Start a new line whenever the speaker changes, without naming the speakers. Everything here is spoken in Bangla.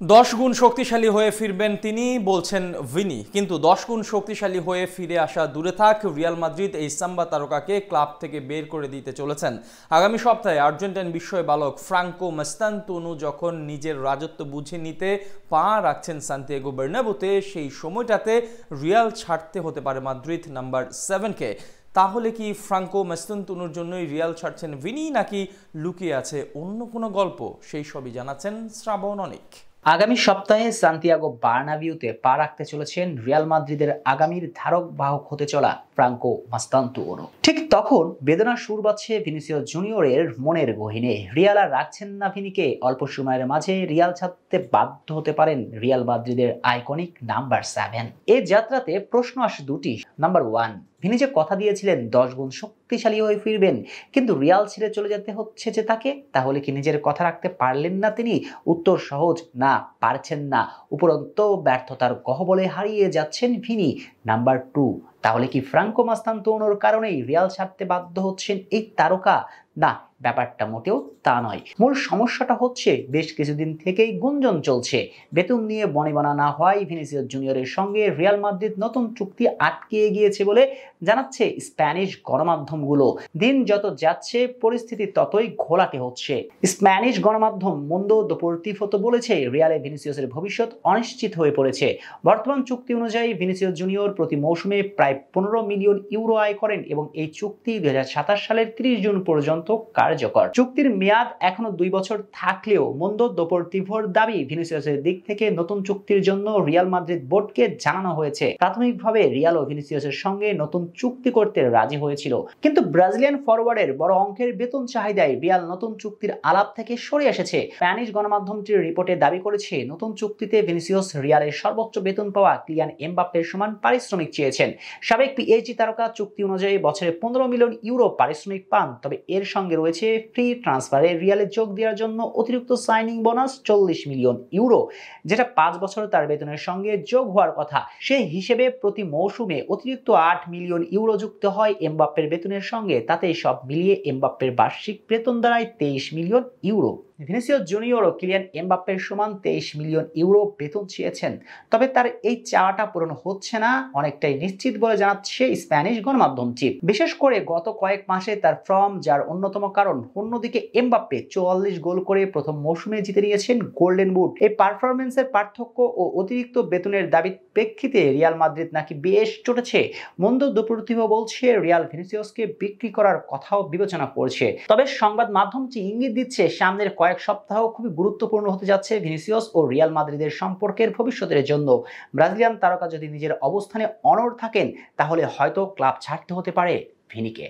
দশ গুণ শক্তিশালী হয়ে ফিরবেন তিনি বলছেন ভিনি, কিন্তু 10 গুণ শক্তিশালী হয়ে ফিরে আসা দূরে থাক, রিয়াল মাদ্রিদ এই সাম্বা তারকাকে ক্লাব থেকে বের করে দিতে চলেছেন। আগামী সপ্তাহে আর্জেন্টাইন বিস্ময় বালক ফ্রাঙ্কো মাস্তানতুনো যখন নিজের রাজত্ব বুঝে নিতে পা রাখছেন সান্তিয়াগো বার্নাব্যুতে, সেই সময়টাতে রিয়াল ছাড়তে হতে পারে মাদ্রিদ নাম্বার 7কে। তাহলে কি ফ্রাঙ্কো মাস্তানতুনোর জন্যই রিয়াল ছাড়ছেন ভিনি, নাকি লুকিয়ে আছে অন্য কোনো গল্প? সেই সবই জানাচ্ছেন শ্রাবণ অনিক।
আগামী সপ্তাহে সান্তিয়াগো বার্নাবিউতে পা রাখতে চলেছেন রিয়াল মাদ্রিদের আগামীর ধারক বাহক হতে চলা ফ্রাঙ্কো মাস্তানতুনো। ঠিক তখন বেদনার সুর বাজছে ভিনিসিয়াস জুনিয়রের মনের গহীনে। রিয়াল আর রাখছেন না ভিনিকে। অল্প সময়ের মাঝে রিয়াল ছাড়তে বাধ্য হতে পারেন রিয়াল মাদ্রিদের আইকনিক নাম্বার 7। এই যাত্রাতে প্রশ্ন আসে দুটি। নাম্বার 1, ভিনি যে কথা দিয়েছিলেন 10 গুণ শক্তিশালী হয়ে ফিরবেন, কিন্তু রিয়াল ছেড়ে চলে যেতে হচ্ছে যে তাকে, তাহলে কি নিজের কথা রাখতে পারলেন না তিনি? উত্তর সহজ, না, পারছেন না। উপরন্ত ব্যর্থতার গহ্বরে হারিয়ে যাচ্ছেন ভিনি। নাম্বার 2, তাহলে কি ফ্রাঙ্কো মাস্তানতুনোর কারণেই রিয়াল ছাড়তে বাধ্য হচ্ছেন এই তারকা? না, ব্যাপারটা মোটেও তা নয়। মূল সমস্যাটা হচ্ছে বেশ কিছুদিন থেকেই গুঞ্জন চলছে বেতন নিয়ে বনিবনা না হওয়ায় ভিনিসিয়াস জুনিয়রের সঙ্গে রিয়াল মাদ্রিদ নতুন চুক্তি আটকে গিয়েছে বলে জানাচ্ছে স্প্যানিশ গণমাধ্যমগুলো। দিন যত যাচ্ছে পরিস্থিতি ততই ঘোলাটে হচ্ছে। স্প্যানিশ গণমাধ্যম মুন্দো দেপোর্তিভো তো বলেছে রিয়ালে ভিনিসিয়াসের ভবিষ্যৎ অনিশ্চিত হয়ে পড়েছে। বর্তমান চুক্তি অনুযায়ী ভিনিসিয়াস জুনিয়র প্রতি মৌসুমে প্রায় 15 মিলিয়ন ইউরো আয় করেন এবং এই চুক্তি 2027 সালের 30 জুন পর্যন্ত কার্যকর। চুক্তির মেয়াদ এখনো 2 বছর থাকলেও মুন্দো দেপোর্তিভোর দাবি ভিনিসিয়াসের দিক থেকে নতুন চুক্তির জন্য রিয়াল মাদ্রিদ বোর্ডকে জানানো হয়েছে। প্রাথমিকভাবে রিয়াল ও ভিনিসিয়াসের সঙ্গে নতুন চুক্তি করতে রাজি হয়েছিল, কিন্তু ব্রাজিলিয়ান ফরওয়ার্ডের বড় অঙ্কের বেতন চাহিদায় রিয়াল নতুন চুক্তির আলাপ থেকে সরে এসেছে। স্প্যানিশ গণমাধ্যমটির রিপোর্টে দাবি করেছে নতুন চুক্তিতে ভিনিসিয়াস রিয়ালের সর্বোচ্চ বেতন পাওয়া কিলিয়ান এমবাপ্পের সমান পারিশ্রমিক চেয়েছেন। সাবেক পিএসজি তারকা চুক্তি অনুযায়ী বছরে 15 মিলিয়ন ইউরো পারিশ্রমিক পান, তবে এর সঙ্গে রয়েছে ফ্রি ট্রান্সফারে রিয়ালে যোগ দেওয়ার জন্য অতিরিক্ত সাইনিং বোনাস 40 মিলিয়ন ইউরো, যেটা 5 বছর তার বেতনের সঙ্গে যোগ হওয়ার কথা। সেই হিসেবে প্রতি মৌসুমে অতিরিক্ত 8 মিলিয়ন ইউরো যুক্ত হয় এমবাপ্পের বেতনের সঙ্গে। তাতে সব মিলিয়ে এমবাপ্পের বার্ষিক বেতন দাঁড়ায় 23 মিলিয়ন ইউরো। ভিনিসিয়াস জুনিয়রও কিলিয়ান এমবাপ্পের সমান 23 মিলিয়ন ইউরো বেতন চেয়েছেন, তবে তার এই চাওয়াটা পূরণ হচ্ছে না অনেকটাই নিশ্চিত বলে জানাচ্ছে স্প্যানিশ গণমাধ্যমটি। বিশেষ করে গত কয়েক মাসে তার ফর্ম, যার অন্যতম কারণ। অন্যদিকে এমবাপ্পে 44 গোল করে প্রথম মৌসুমে জিতে নিয়েছেন গোল্ডেন বুট। এই পারফরমেন্সের পার্থক্য ও অতিরিক্ত বেতনের দাবির প্রেক্ষিতে রিয়াল মাদ্রিদ নাকি বেশ চটেছে। মুন্দো দেপোর্তিভো বলছে রিয়াল ভিনিসিয়াসকে বিক্রি করার কথাও বিবেচনা করছে। তবে সংবাদ মাধ্যমটি ইঙ্গিত দিচ্ছে সামনের কয়েক সপ্তাহ খুবই গুরুত্বপূর্ণ হতে যাচ্ছে ভিনিসিয়াস ও রিয়াল মাদ্রিদের সম্পর্কের ভবিষ্যতের জন্য। ব্রাজিলিয়ান তারকা যদি নিজের অবস্থানে অনড় থাকেন, তাহলে হয়তো ক্লাব ছাড়তে হতে পারে ভিনিকে।